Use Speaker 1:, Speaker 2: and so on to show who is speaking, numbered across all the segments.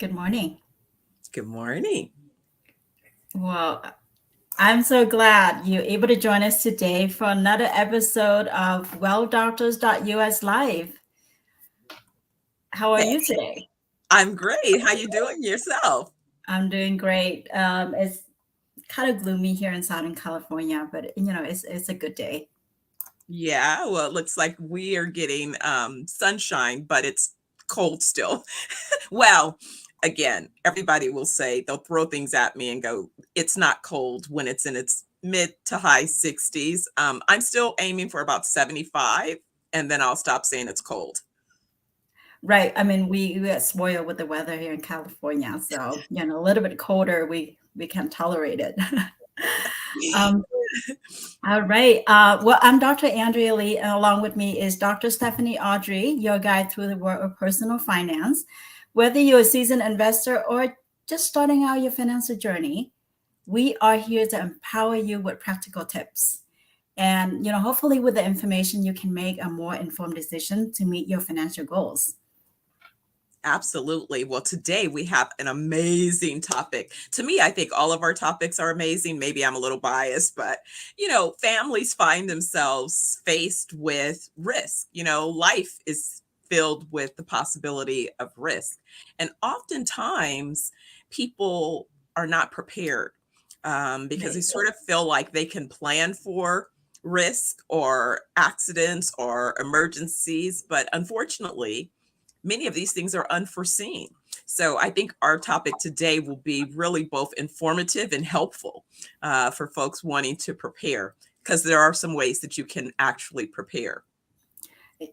Speaker 1: Good morning.
Speaker 2: Good morning.
Speaker 1: Well, I'm so glad you're able to join us today for another episode of Doctors.us Live. How are
Speaker 2: Hey,
Speaker 1: you today?
Speaker 2: I'm great. How you doing yourself?
Speaker 1: I'm doing great. It's kind of gloomy here in Southern California, but it's a good day.
Speaker 2: Yeah, well, it looks like we are getting sunshine, but it's cold still. Well, again, everybody will say they'll throw things at me and go, it's not cold when it's in its mid to high 60s. I'm still aiming for about 75, and then I'll stop saying it's cold.
Speaker 1: Right. I mean, we get spoiled with the weather here in California, so a little bit colder, we can tolerate it. um, All right. Well, I'm Dr. Andrea Lee, and along with me is Dr. Stephanie Ardrey, your guide through the world of personal finance. Whether you're a seasoned investor or just starting out your financial journey, we are here to empower you with practical tips. And, hopefully with the information, you can make a more informed decision to meet your financial goals.
Speaker 2: Absolutely. Well, today we have an amazing topic. To me, I think all of our topics are amazing. Maybe I'm a little biased, but families find themselves faced with risk. Life is filled with the possibility of risk. And oftentimes people are not prepared because they
Speaker 1: Right.
Speaker 2: sort of feel like they can plan for risk or accidents or emergencies. But unfortunately, many of these things are unforeseen. So I think our topic today will be really both informative and helpful for folks wanting to prepare, because there are some ways that you can actually prepare.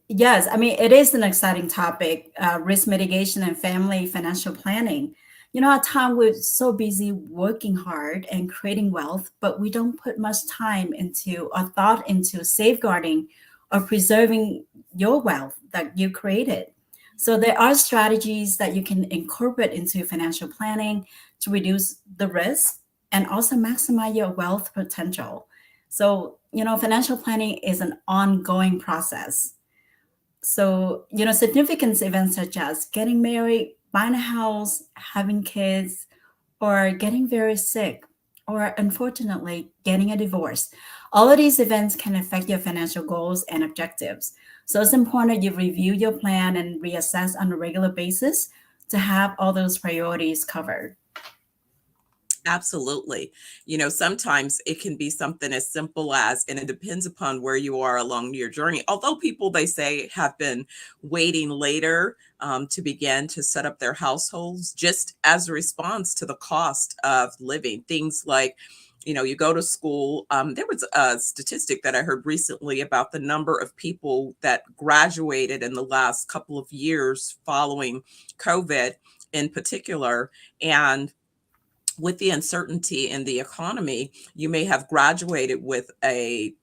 Speaker 1: Yes, I mean, it is an exciting topic, risk mitigation and family financial planning. At time we're so busy working hard and creating wealth, but we don't put much time into or thought into safeguarding or preserving your wealth that you created. So there are strategies that you can incorporate into financial planning to reduce the risk and also maximize your wealth potential. So, financial planning is an ongoing process. So, significant events such as getting married, buying a house, having kids, or getting very sick, or unfortunately, getting a divorce. All of these events can affect your financial goals and objectives. So, it's important that you review your plan and reassess on a regular basis to have all those priorities covered.
Speaker 2: Absolutely. Sometimes it can be something as simple as, and it depends upon where you are along your journey. Although people, they say, have been waiting later to begin to set up their households just as a response to the cost of living. Things like, you go to school. There was a statistic that I heard recently about the number of people that graduated in the last couple of years following COVID in particular. And with the uncertainty in the economy, you may have graduated with a,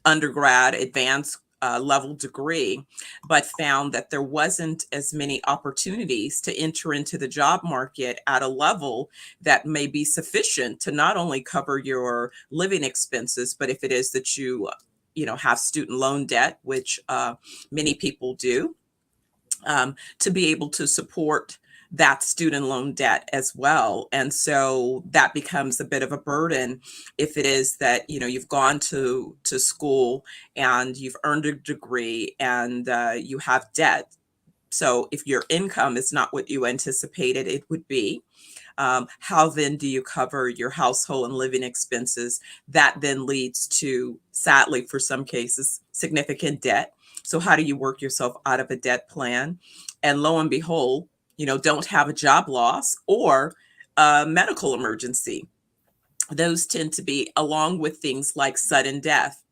Speaker 2: undergrad, advanced level degree, but found that there wasn't as many opportunities to enter into the job market at a level that may be sufficient to not only cover your living expenses, but if it is that have student loan debt, which many people do, to be able to support that student loan debt as well. And so that becomes a bit of a burden if it is that, you've gone to school and you've earned a degree and you have debt. So if your income is not what you anticipated it would be, how then do you cover your household and living expenses? That then leads to, sadly, for some cases, significant debt. So how do you work yourself out of a debt plan? And lo and behold, don't have a job loss or a medical emergency. Those tend to be, along with things like sudden death.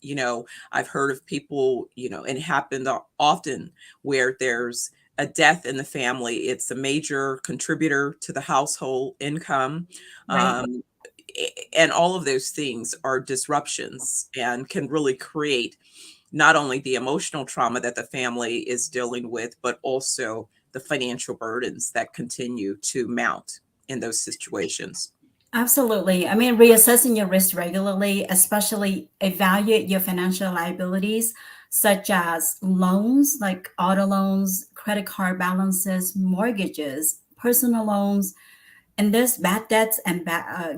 Speaker 2: I've heard of people, and it happened often, where there's a death in the family. It's a major contributor to the household income.
Speaker 1: Right.
Speaker 2: And all of those things are disruptions and can really create not only the emotional trauma that the family is dealing with, but also the financial burdens that continue to mount in those situations.
Speaker 1: Absolutely. I mean, reassessing your risk regularly, especially evaluate your financial liabilities, such as loans like auto loans, credit card balances, mortgages, personal loans, and there's bad debts and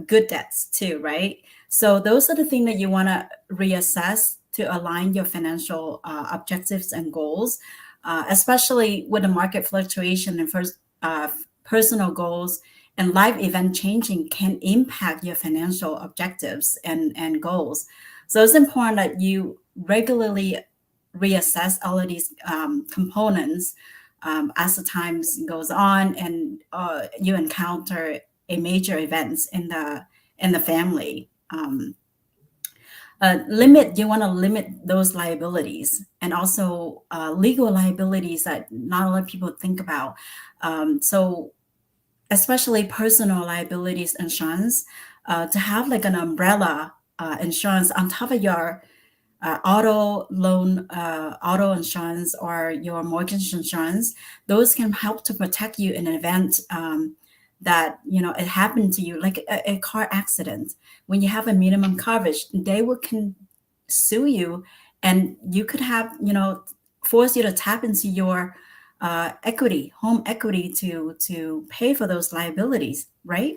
Speaker 1: good debts too, right? So those are the things that you want to reassess to align your financial objectives and goals, especially with the market fluctuation and first personal goals and life event changing can impact your financial objectives and goals. So it's important that you regularly reassess all of these components as the times goes on, and you encounter a major events in the family. Limit You want to limit those liabilities, and also legal liabilities that not a lot of people think about. So especially personal liabilities insurance, to have like an umbrella insurance on top of your auto loan, auto insurance, or your mortgage insurance. Those can help to protect you in an event that it happened to you, like a car accident. When you have a minimum coverage, they will can sue you, and you could have force you to tap into your equity, home equity, to pay for those liabilities, right?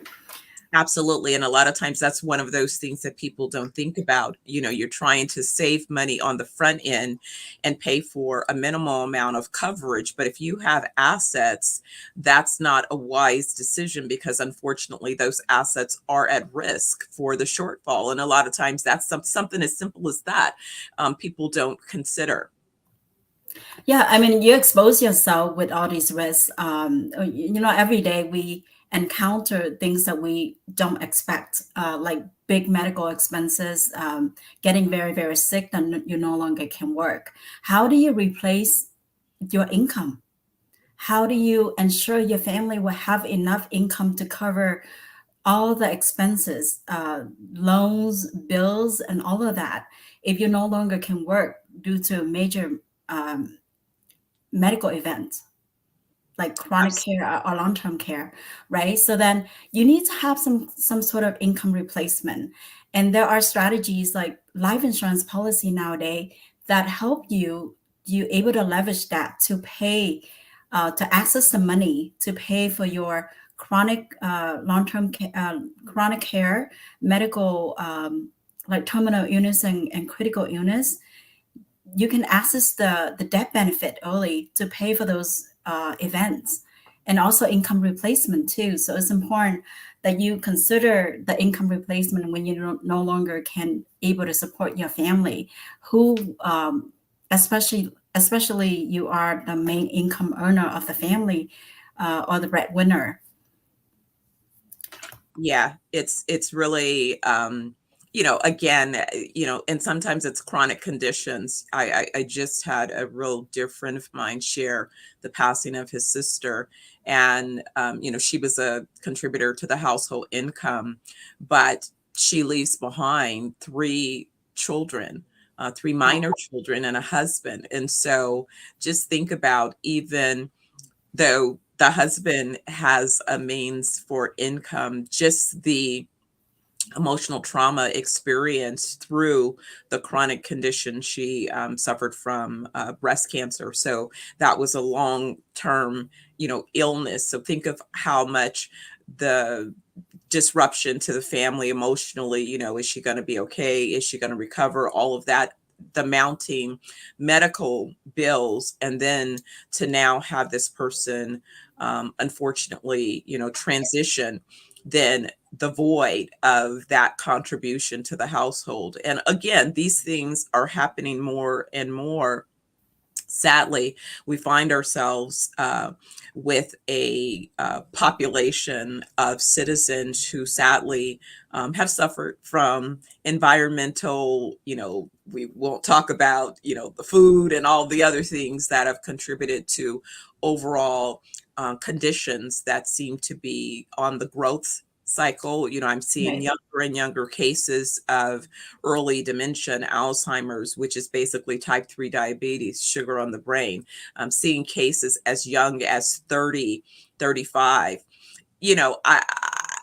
Speaker 2: Absolutely. And a lot of times that's one of those things that people don't think about. You're trying to save money on the front end and pay for a minimal amount of coverage. But if you have assets, that's not a wise decision, because unfortunately, those assets are at risk for the shortfall. And a lot of times that's something as simple as that, people don't consider.
Speaker 1: Yeah, I mean, you expose yourself with all these risks. Every day we encounter things that we don't expect, like big medical expenses, getting very, very sick, then you no longer can work. How do you replace your income? How do you ensure your family will have enough income to cover all the expenses, loans, bills, and all of that, if you no longer can work due to major um, medical event like chronic care or long-term care, right? So then you need to have some sort of income replacement. And there are strategies like life insurance policy nowadays that help you able to leverage that to pay, to access the money to pay for your chronic chronic care, medical, like terminal illness and critical illness. You can access the debt benefit early to pay for those events, and also income replacement too. So it's important that you consider the income replacement when you no longer can able to support your family, who especially you are the main income earner of the family, or the breadwinner.
Speaker 2: Yeah, it's really again, and sometimes it's chronic conditions. I just had a real dear friend of mine share the passing of his sister, and she was a contributor to the household income, but she leaves behind three children, three
Speaker 1: Oh,
Speaker 2: minor children, and a husband. And so just think about, even though the husband has a means for income, just the emotional trauma experienced through the chronic condition she suffered from, breast cancer. So that was a long term, illness. So think of how much the disruption to the family emotionally, is she going to be okay? Is she going to recover? All of that, the mounting medical bills, and then to now have this person, unfortunately, transition, then the void of that contribution to the household. And again, these things are happening more and more. Sadly, we find ourselves with a population of citizens who sadly have suffered from environmental, we won't talk about, the food and all the other things that have contributed to overall conditions that seem to be on the growth cycle. I'm seeing
Speaker 1: right.
Speaker 2: younger and younger cases of early dementia and Alzheimer's, which is basically type 3 diabetes, sugar on the brain. I'm seeing cases as young as 30, 35.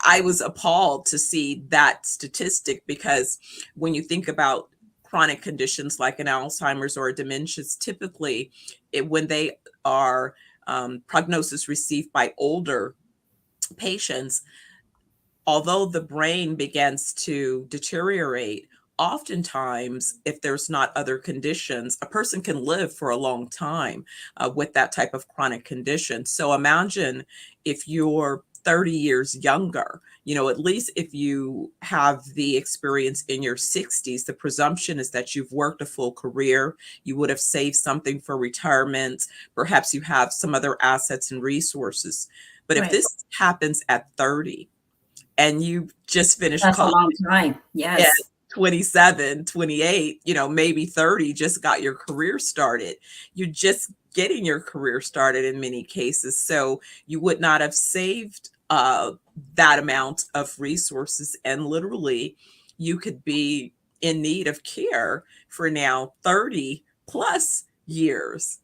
Speaker 2: I was appalled to see that statistic, because when you think about chronic conditions like an Alzheimer's or a dementia, typically when they are prognosis received by older patients, although the brain begins to deteriorate, oftentimes, if there's not other conditions, a person can live for a long time with that type of chronic condition. So imagine if you're 30 years younger, at least if you have the experience in your 60s, the presumption is that you've worked a full career, you would have saved something for retirement, perhaps you have some other assets and resources. But if
Speaker 1: Right.
Speaker 2: this happens at 30, and you just finished
Speaker 1: That's a
Speaker 2: college
Speaker 1: long time.
Speaker 2: at
Speaker 1: Yes.
Speaker 2: 27, 28, maybe 30, just got your career started. You're just getting your career started in many cases. So you would not have saved that amount of resources. And literally, you could be in need of care for now 30 plus years.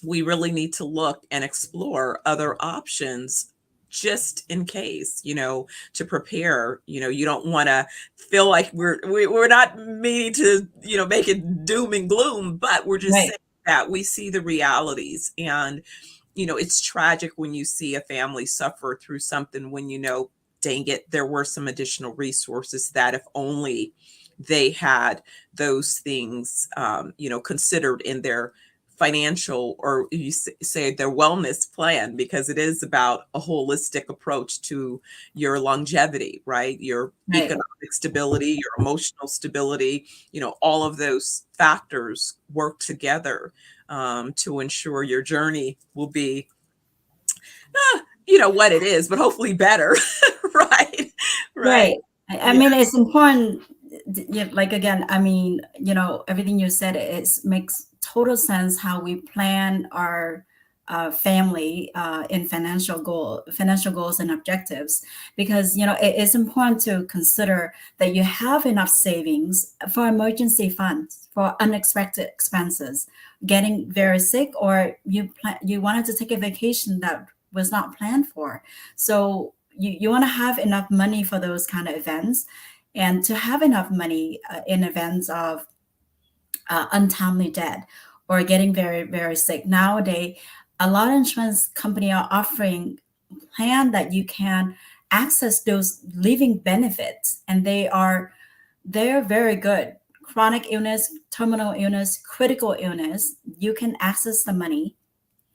Speaker 2: We really need to look and explore other options just in case, to prepare. You don't want to feel like we're not meaning to, make it doom and gloom, but we're just
Speaker 1: Right.
Speaker 2: saying that we see the realities. And it's tragic when you see a family suffer through something when dang it, there were some additional resources that if only they had those things, considered in their financial, or you say their wellness plan, because it is about a holistic approach to your longevity, right? Your
Speaker 1: Right.
Speaker 2: economic stability, your emotional stability, all of those factors work together to ensure your journey will be, what it is, but hopefully better. Right. Right.
Speaker 1: Right. I
Speaker 2: Yeah.
Speaker 1: mean, it's important. Yeah, like again, I mean, everything you said makes total sense how we plan our family in financial goals and objectives, because it's important to consider that you have enough savings for emergency funds for unexpected expenses, getting very sick, or you wanted to take a vacation that was not planned for. So you want to have enough money for those kind of events, and to have enough money in events of untimely death or getting very, very sick. Nowadays, a lot of insurance company are offering plan that you can access those living benefits, and they're very good. Chronic illness, terminal illness, critical illness, you can access the money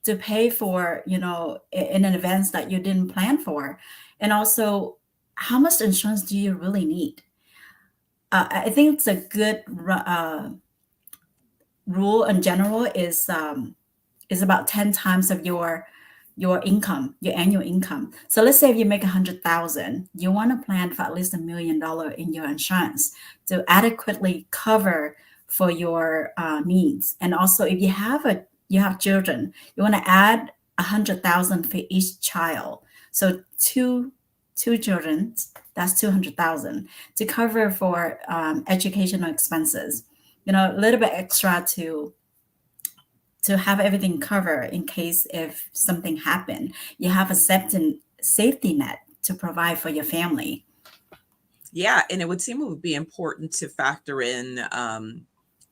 Speaker 1: to pay for, in an event that you didn't plan for. And also, how much insurance do you really need? I think it's a good rule in general is about 10 times of your income, your annual income. So let's say if you make 100,000, you want to plan for at least $1 million in your insurance to adequately cover for your needs. And also, if you have children, you want to add 100,000 for each child. So two children, that's 200,000 to cover for educational expenses. A little bit extra to have everything covered in case if something happened. You have a safety net to provide for your family.
Speaker 2: Yeah, and it would seem it would be important to factor in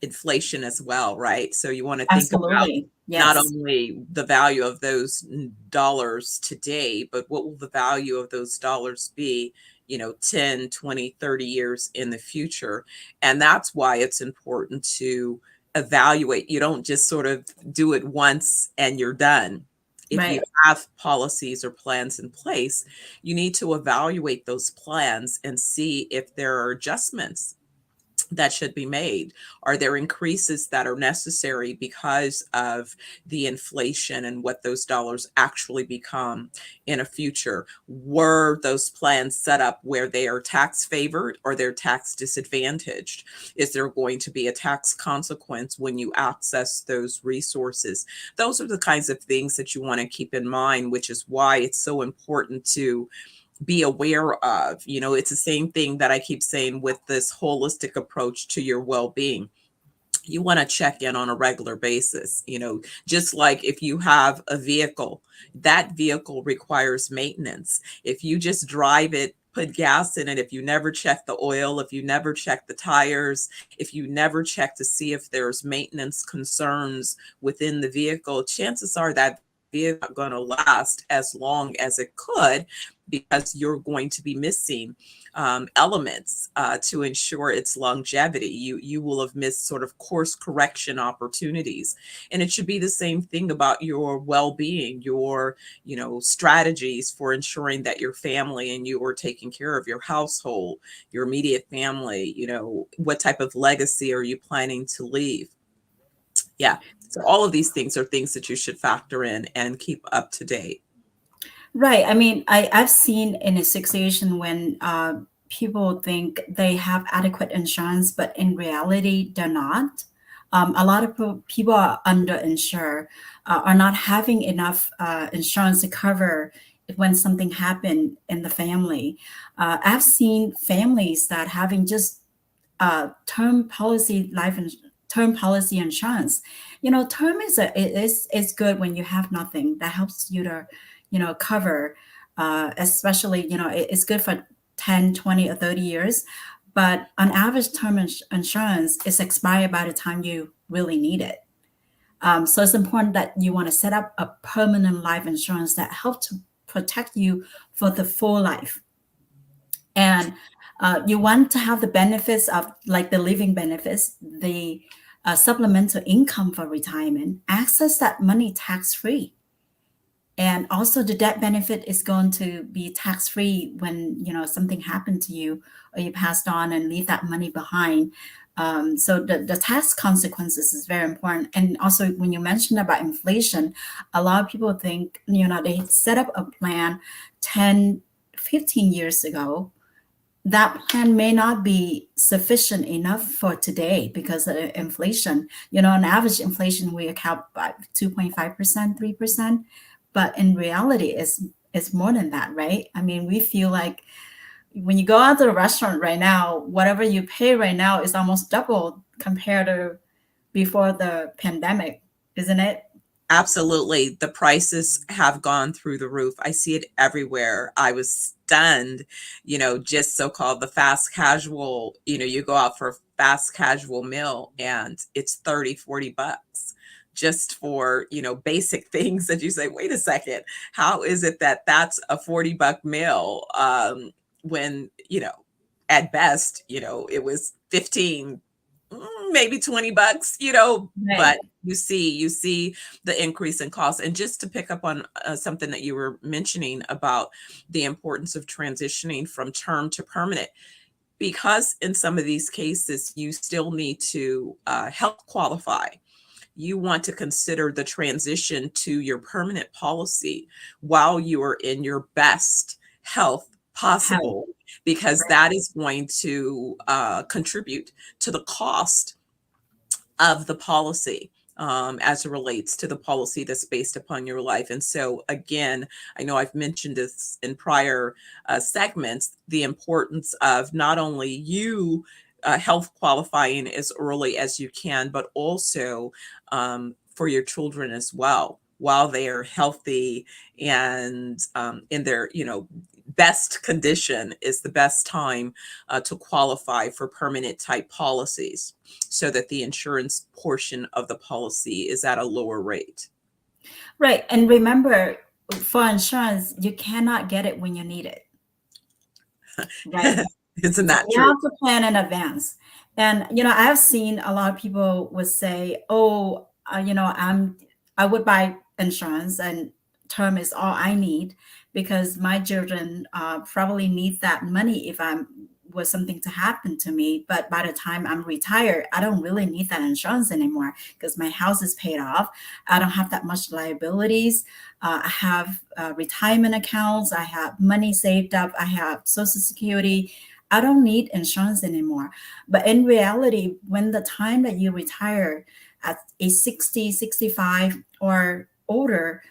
Speaker 2: inflation as well, right? So you want to think about
Speaker 1: Absolutely.
Speaker 2: not
Speaker 1: Yes.
Speaker 2: only the value of those dollars today, but what will the value of those dollars be, 10, 20, 30 years in the future. And that's why it's important to evaluate. You don't just sort of do it once and you're done. If you
Speaker 1: Right.
Speaker 2: have policies or plans in place, you need to evaluate those plans and see if there are adjustments that should be made. Are there increases that are necessary because of the inflation and what those dollars actually become in a future? Were those plans set up where they are tax favored or they're tax disadvantaged? Is there going to be a tax consequence when you access those resources? Those are the kinds of things that you want to keep in mind, which is why it's so important to be aware of. It's the same thing that I keep saying with this holistic approach to your well-being. You want to check in on a regular basis, just like if you have a vehicle, that vehicle requires maintenance. If you just drive it, put gas in it, if you never check the oil, if you never check the tires, if you never check to see if there's maintenance concerns within the vehicle, chances are that is not going to last as long as it could, because you're going to be missing elements to ensure its longevity. You will have missed sort of course correction opportunities. And it should be the same thing about your well-being, your strategies for ensuring that your family and you are taking care of your household, your immediate family. What type of legacy are you planning to leave? Yeah. So all of these things are things that you should factor in and keep up to date.
Speaker 1: Right. I mean, I've seen in a situation when people think they have adequate insurance, but in reality, they're not. A lot of people are underinsured, are not having enough insurance to cover when something happened in the family. I've seen families that having just term policy term policy insurance. Term is good when you have nothing. That helps you to cover, especially it's good for 10, 20, or 30 years. But on average, term insurance is expired by the time you really need it. So it's important that you want to set up a permanent life insurance that helps to protect you for the full life. And you want to have the benefits of like the living benefits, the supplemental income for retirement, access that money tax free. And also the death benefit is going to be tax free when something happened to you or you passed on and leave that money behind. So the tax consequences is very important. And also when you mentioned about inflation, a lot of people think they set up a plan 10, 15 years ago. That plan may not be sufficient enough for today because of inflation. On average inflation, we account by 2.5%, 3%. But in reality, it's more than that, right? I mean, we feel like when you go out to a restaurant right now, whatever you pay right now is almost double compared to before the pandemic, isn't it?
Speaker 2: Absolutely. The prices have gone through the roof. I see it everywhere. I was stunned, just so-called the fast casual, you go out for a fast casual meal and it's 30, 40 bucks just for, basic things that you say, wait a second, how is it that that's a 40-buck meal? When, at best, it was 15, maybe 20 bucks,
Speaker 1: Right.
Speaker 2: but you see the increase in cost. And just to pick up on something that you were mentioning about the importance of transitioning from term to permanent, because in some of these cases, you still need to health qualify. You want to consider the transition to your permanent policy while you are in your best health possible, because that is going to contribute to the cost of the policy, as it relates to the policy that's based upon your life. And so, again, I know I've mentioned this in prior segments, the importance of not only you health qualifying as early as you can, but also for your children as well, while they are healthy and in their, best condition is the best time to qualify for permanent type policies, so that the insurance portion of the policy is at a lower rate.
Speaker 1: Right. And remember, for insurance, you cannot get it when you need it. Right.
Speaker 2: Isn't that
Speaker 1: You
Speaker 2: true?
Speaker 1: have to plan in advance. And I've seen a lot of people would say, "Oh, I would buy insurance, and term is all I need because my children probably need that money if I'm was something to happen to me. But by the time I'm retired, I don't really need that insurance anymore because my house is paid off. I don't have that much liabilities. I have retirement accounts. I have money saved up. I have Social Security. I don't need insurance anymore." But in reality, when the time that you retire at a 60, 65 or older,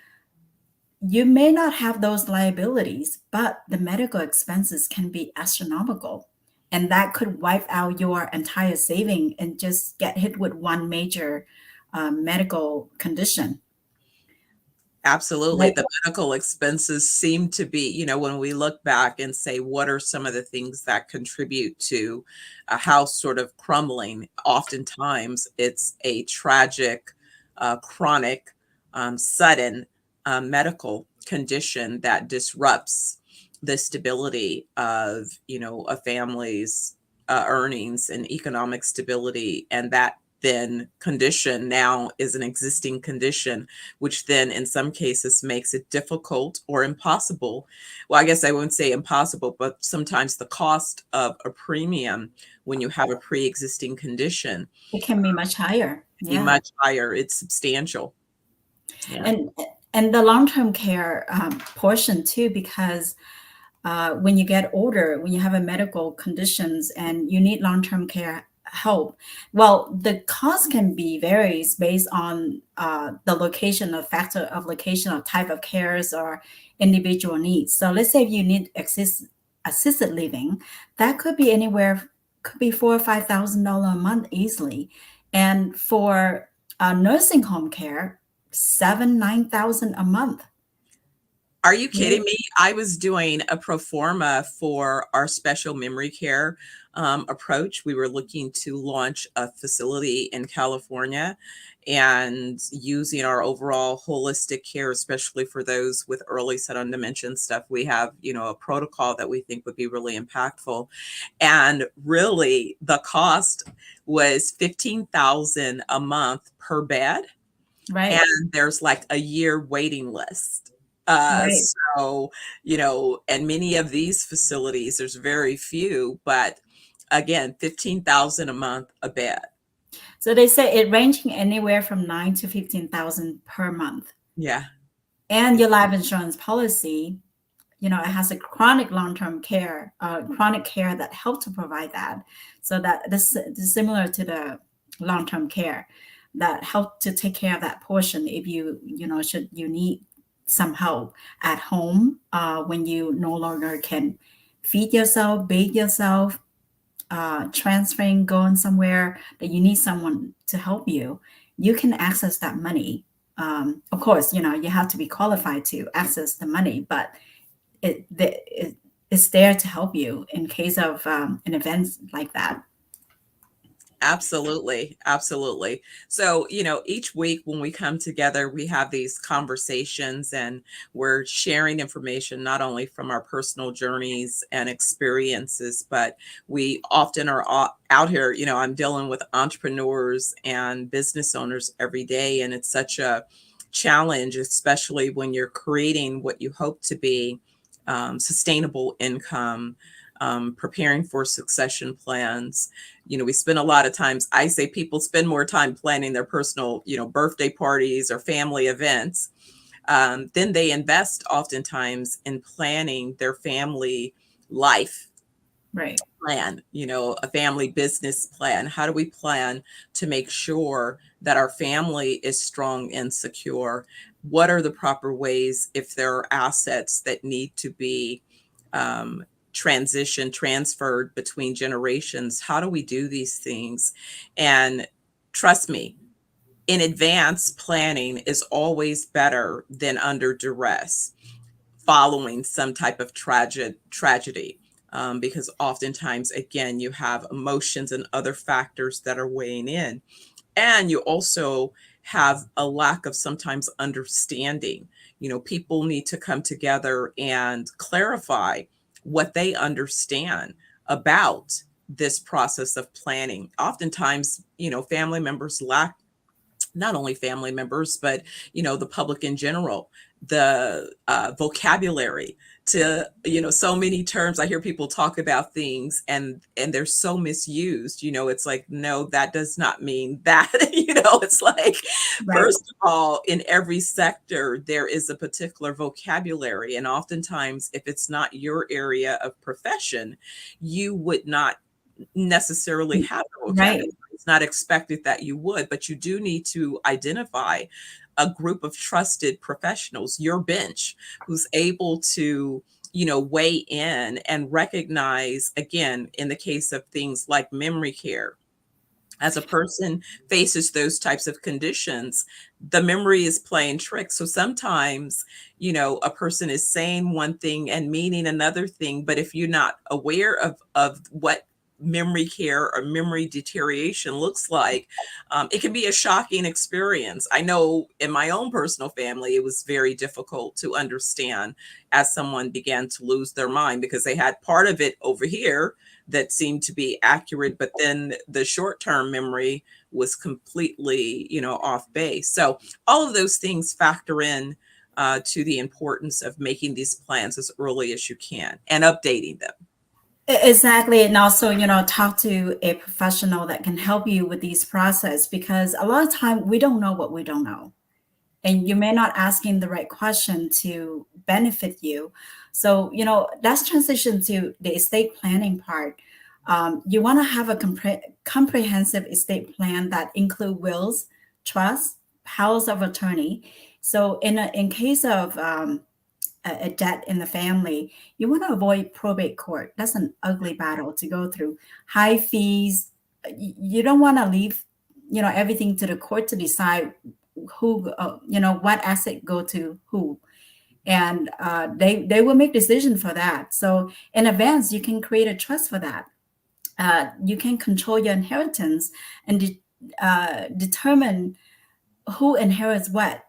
Speaker 1: you may not have those liabilities, but the medical expenses can be astronomical. And that could wipe out your entire saving and just get hit with one major medical condition.
Speaker 2: Absolutely.
Speaker 1: Right.
Speaker 2: The medical expenses seem to be, when we look back and say, what are some of the things that contribute to a house sort of crumbling? Oftentimes, it's a tragic, chronic, sudden medical condition that disrupts the stability of, a family's earnings and economic stability, and that then condition now is an existing condition, which then in some cases makes it difficult or impossible. Well, I guess I wouldn't say impossible, but sometimes the cost of a premium when you have a pre-existing condition
Speaker 1: It can be much higher.
Speaker 2: can be
Speaker 1: Yeah.
Speaker 2: much higher. It's substantial. Yeah.
Speaker 1: And the long-term care portion too, because when you get older, when you have a medical conditions and you need long-term care help, well, the cost can be varies based on the location, of factor of location or type of cares or individual needs. So let's say if you need assisted living, that could be anywhere, could be $4,000 or $5,000 a month easily. And for nursing home care, 7,000-9,000 a month.
Speaker 2: Are you kidding me? I was doing a pro forma for our special memory care approach. We were looking to launch a facility in California and using our overall holistic care, especially for those with early sudden dementia stuff. We have, a protocol that we think would be really impactful. And really the cost was $15,000 a month per bed.
Speaker 1: Right.
Speaker 2: And there's like a year waiting list.
Speaker 1: Right.
Speaker 2: So, and many of these facilities, there's very few, but again, 15,000 a month a bed.
Speaker 1: So they say it ranging anywhere from 9 to 15,000 per month.
Speaker 2: Yeah.
Speaker 1: And your life insurance policy, it has a chronic long-term care, chronic care that help to provide that. So that this is similar to the long-term care that help to take care of that portion if should you need some help at home when you no longer can feed yourself, bathe yourself, transferring, going somewhere that you need someone to help you, you can access that money. Of course, you have to be qualified to access the money, but it's there to help you in case of an event like that.
Speaker 2: Absolutely. Absolutely. So, each week when we come together, we have these conversations and we're sharing information not only from our personal journeys and experiences, but we often are out here. I'm dealing with entrepreneurs and business owners every day. And it's such a challenge, especially when you're creating what you hope to be sustainable income, preparing for succession plans. We spend a lot of times, I say people spend more time planning their personal, birthday parties or family events. Then they invest oftentimes in planning their family life
Speaker 1: Right.
Speaker 2: plan, a family business plan. How do we plan to make sure that our family is strong and secure? What are the proper ways if there are assets that need to be transferred between generations? How do we do these things? And trust me, in advance planning is always better than under duress following some type of tragedy. Because oftentimes, again, you have emotions and other factors that are weighing in. And you also have a lack of sometimes understanding. People need to come together and clarify what they understand about this process of planning. Oftentimes, family members lack, not only family members, but, the public in general, the vocabulary to, so many terms. I hear people talk about things and they're so misused. It's like, no, that does not mean that. It's like,
Speaker 1: Right.
Speaker 2: First of all, in every sector, there is a particular vocabulary. And oftentimes, if it's not your area of profession, you would not necessarily have the vocabulary.
Speaker 1: Right.
Speaker 2: It's not expected that you would, but you do need to identify a group of trusted professionals, your bench, who's able to, weigh in and recognize, again, in the case of things like memory care, as a person faces those types of conditions, the memory is playing tricks. So sometimes, a person is saying one thing and meaning another thing, but if you're not aware of what memory care or memory deterioration looks like, it can be a shocking experience. I know in my own personal family, it was very difficult to understand as someone began to lose their mind, because they had part of it over here that seemed to be accurate, but then the short-term memory was completely, off base. So all of those things factor in to the importance of making these plans as early as you can and updating them.
Speaker 1: Exactly. And also, talk to a professional that can help you with these process, because a lot of time we don't know what we don't know. And you may not asking the right question to benefit you. So, let's transition to the estate planning part. You want to have a comprehensive estate plan that include wills, trusts, powers of attorney. So, in case of a debt in the family, you want to avoid probate court. That's an ugly battle to go through. High fees. You don't want to leave, everything to the court to decide who, what asset go to who, and they will make decision for that. So in advance, you can create a trust for that. You can control your inheritance and determine who inherits what,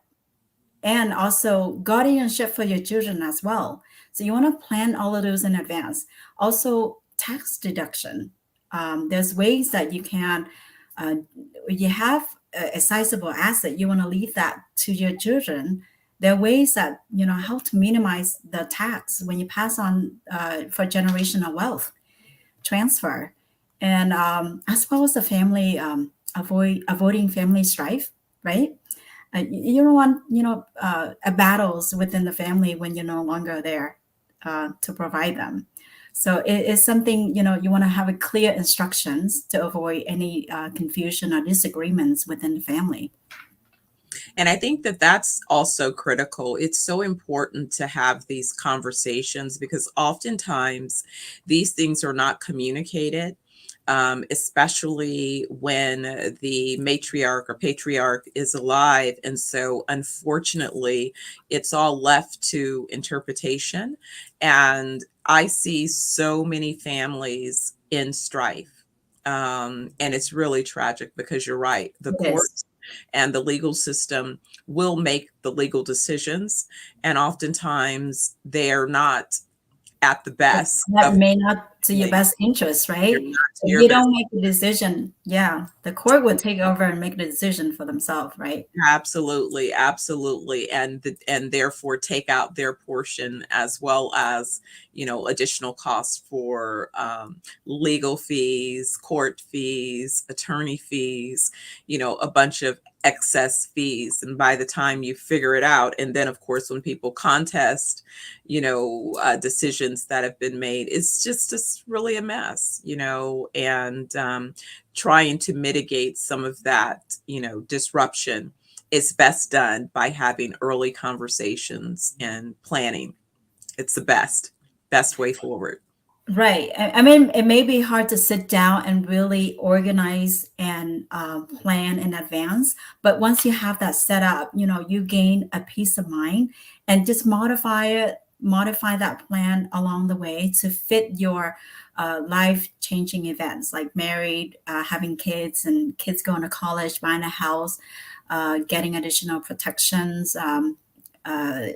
Speaker 1: and also guardianship for your children as well. So you want to plan all of those in advance. Also, tax deduction. There's ways that you can, you have a sizable asset, you want to leave that to your children. There are ways that, help to minimize the tax when you pass on for generational wealth transfer. And as well as the family, avoiding family strife, right? You don't want battles within the family when you're no longer there to provide them. So it's something, you want to have a clear instructions to avoid any confusion or disagreements within the family.
Speaker 2: And I think that that's also critical. It's so important to have these conversations, because oftentimes these things are not communicated, especially when the matriarch or patriarch is alive. And so, unfortunately, it's all left to interpretation. And I see so many families in strife. And it's really tragic, because you're right. The
Speaker 1: It is.
Speaker 2: courts and the legal system will make the legal decisions. And oftentimes they're not at the best
Speaker 1: That
Speaker 2: of
Speaker 1: may not to your
Speaker 2: family.
Speaker 1: best interest,
Speaker 2: They're
Speaker 1: right?
Speaker 2: not to
Speaker 1: If
Speaker 2: your
Speaker 1: you
Speaker 2: best.
Speaker 1: don't make a decision, yeah, the court will take over and make the decision for themselves, right?
Speaker 2: Absolutely, absolutely, and therefore take out their portion, as well as, additional costs for legal fees, court fees, attorney fees, a bunch of excess fees. And by the time you figure it out, and then of course when people contest, decisions that have been made, it's really a mess, and trying to mitigate some of that, disruption is best done by having early conversations and planning. It's the best way forward.
Speaker 1: Right. I mean, it may be hard to sit down and really organize and plan in advance, but once you have that set up, you gain a peace of mind, and just modify that plan along the way to fit your life-changing events, like married, having kids, and kids going to college, buying a house, getting additional protections, uh,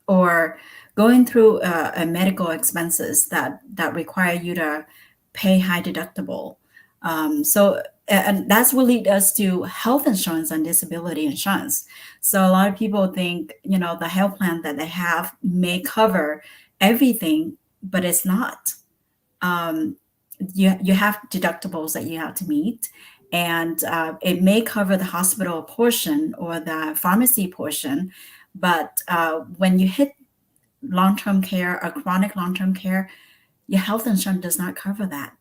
Speaker 1: or going through medical expenses that require you to pay high deductible. So and that's what lead us to health insurance and disability insurance. So a lot of people think, the health plan that they have may cover everything, but it's not. Um, you have deductibles that you have to meet, and it may cover the hospital portion or the pharmacy portion, but when you hit long-term care or chronic long-term care, your health insurance does not cover that.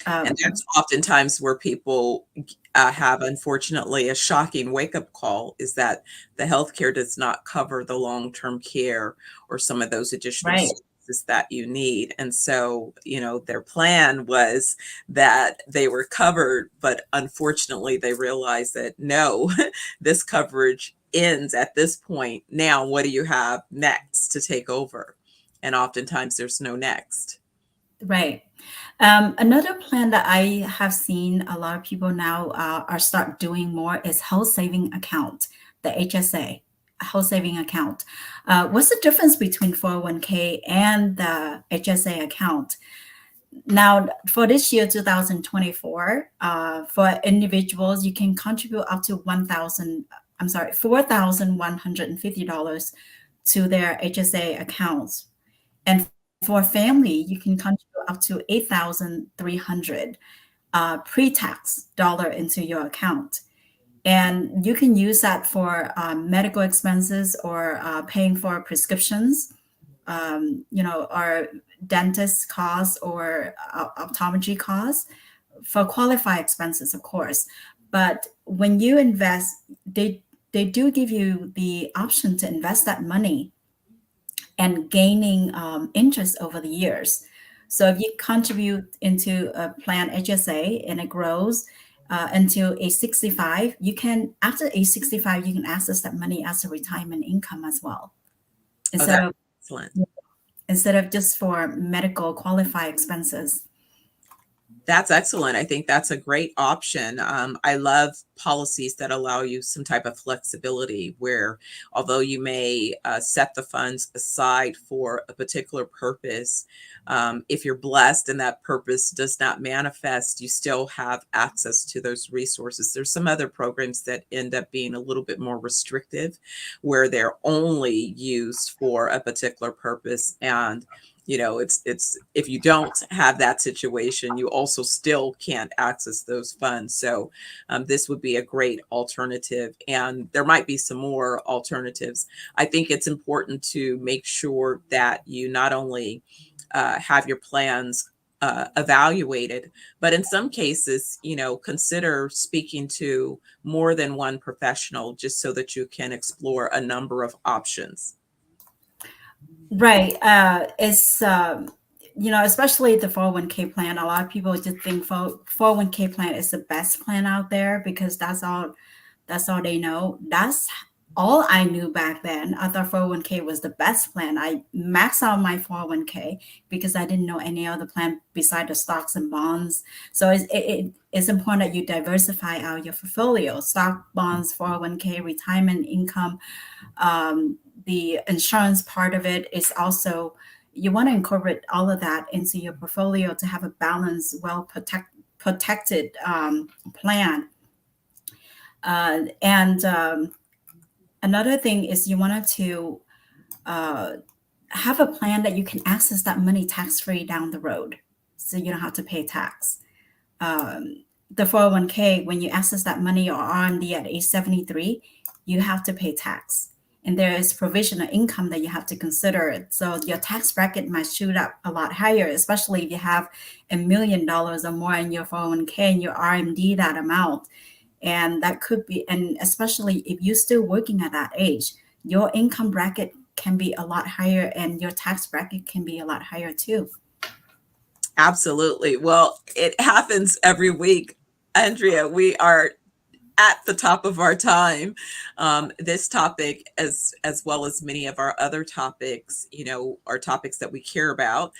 Speaker 2: And
Speaker 1: Um,
Speaker 2: that's oftentimes where people have, unfortunately, a shocking wake-up call, is that the healthcare does not cover the long-term care or some of those additional
Speaker 1: right.
Speaker 2: services that you need. And so, their plan was that they were covered, but unfortunately they realized that no, this coverage ends at this point. Now, what do you have next to take over? And oftentimes there's no next.
Speaker 1: Right. Another plan that I have seen a lot of people now are start doing more is health saving account, the HSA, health saving account. What's the difference between 401k and the HSA account? Now, for this year, 2024, for individuals, you can contribute up to 1,000, I'm sorry, $4,150 to their HSA accounts. And for family, you can contribute up to 8,300 pre-tax dollar into your account. And you can use that for medical expenses or paying for prescriptions, or dentist costs or optometry costs for qualified expenses, of course. But when you invest, they do give you the option to invest that money and gaining interest over the years. So if you contribute into a plan HSA and it grows until age 65, you can, after age 65, you can access that money as a retirement income as well,
Speaker 2: Oh,
Speaker 1: instead
Speaker 2: that's
Speaker 1: of
Speaker 2: excellent.
Speaker 1: just for medical qualified expenses.
Speaker 2: That's excellent. I think that's a great option. I love policies that allow you some type of flexibility where, although you may set the funds aside for a particular purpose, if you're blessed and that purpose does not manifest, you still have access to those resources. There's some other programs that end up being a little bit more restrictive, where they're only used for a particular purpose. And it's if you don't have that situation, you also still can't access those funds. So this would be a great alternative, and there might be some more alternatives. I think it's important to make sure that you not only have your plans evaluated, but in some cases, consider speaking to more than one professional just so that you can explore a number of options.
Speaker 1: Right. It's especially the 401k plan. A lot of people just think 401k plan is the best plan out there because that's all they know. That's all I knew back then. I thought 401k was the best plan. I maxed out my 401k because I didn't know any other plan beside the stocks and bonds. So it's important that you diversify out your portfolio: stock, bonds, 401k, retirement income. The insurance part of it is also, you want to incorporate all of that into your portfolio to have a balanced, protected plan. And another thing is you wanted to have a plan that you can access that money tax free down the road, so you don't have to pay tax. The 401k, when you access that money or RMD at age 73, you have to pay tax. And there is provisional income that you have to consider. So your tax bracket might shoot up a lot higher, especially if you have $1 million or more in your 401k and your RMD that amount. And that could be, and especially if you're still working at that age, your income bracket can be a lot higher and your tax bracket can be a lot higher too.
Speaker 2: Absolutely. Well, it happens every week. Andrea, we are at the top of our time. This topic, as well as many of our other topics, are topics that we care about.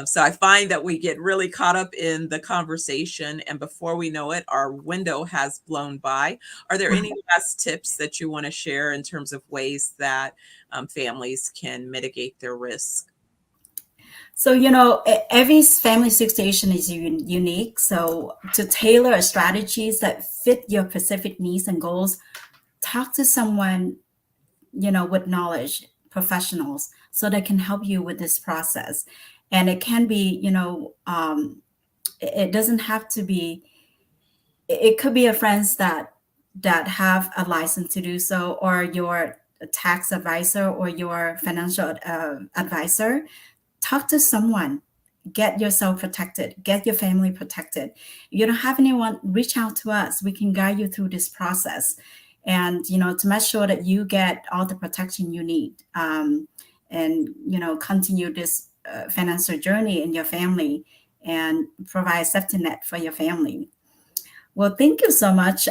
Speaker 2: So I find that we get really caught up in the conversation, and before we know it, our window has blown by. Are there any last tips that you want to share in terms of ways that families can mitigate their risk?
Speaker 1: So, every family situation is unique. So, to tailor strategies that fit your specific needs and goals, talk to someone, with knowledge, professionals, so they can help you with this process. And it can be, it doesn't have to be, it could be a friends that have a license to do so, or your tax advisor or your financial advisor. Talk to someone, get yourself protected, get your family protected. If you don't have anyone, reach out to us. We can guide you through this process, and to make sure that you get all the protection you need, and continue this financial journey in your family and provide a safety net for your family. Well, thank you so much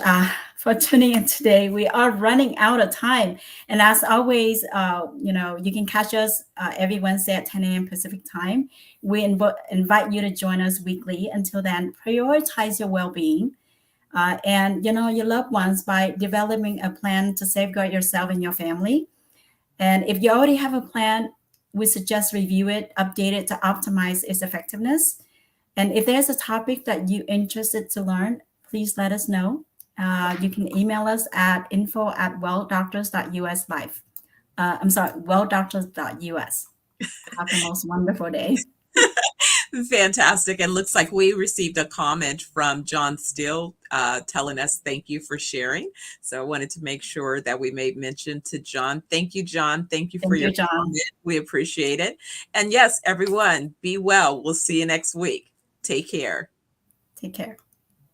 Speaker 1: for tuning in today. We are running out of time. And as always, you can catch us every Wednesday at 10 a.m. Pacific time. We invite you to join us weekly. Until then, prioritize your well-being and your loved ones by developing a plan to safeguard yourself and your family. And if you already have a plan, we suggest review it, update it to optimize its effectiveness. And if there's a topic that you're interested to learn, please let us know. You can email us at info@welldoctors.us live. I'm sorry, welldoctors.us. Have the most wonderful day.
Speaker 2: Fantastic. And looks like we received a comment from John Steele telling us thank you for sharing. So I wanted to make sure that we made mention to John. Thank you, John. Thank you for
Speaker 1: Thank
Speaker 2: your
Speaker 1: you, John.
Speaker 2: comment. We appreciate it. And yes, everyone, be well. We'll see you next week. Take care.
Speaker 1: Take care.